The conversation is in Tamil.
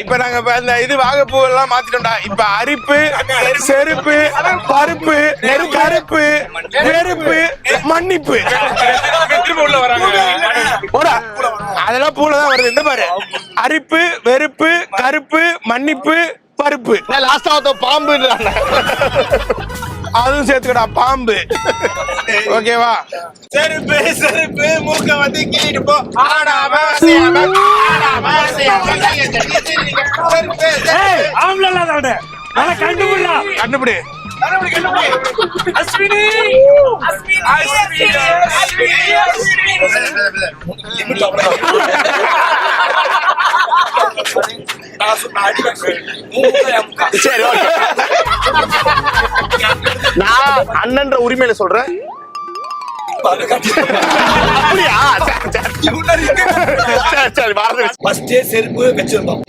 இப்ப நாங்க இந்த இது வாகைப்பூ எல்லாம் மாத்திட்டோம்டா. இப்ப அரிப்பு, செருப்பு, பருப்பு, கருப்பு, வெறுப்பு, மன்னிப்பு. அதெல்லாம் பூலதான் வருது. இந்த பாரு, அரிப்பு, வெறுப்பு, கருப்பு, மன்னிப்பு, பருப்பு. லாஸ்டா பாம்பு அதுவும் சேர்த்துக்கடா, பாம்பு. ஓகேவா? செருப்பு செருப்பு மூக்க வந்து கிள்ளிட்டு போ. ஆடாம கண்டுபிடி. அஸ்வினி சரி, ஓகே. நான் அண்ணன்ற உரிமையில சொல்றேன். அப்படியா? சரி, செருப்பு வச்சிருந்தோம்.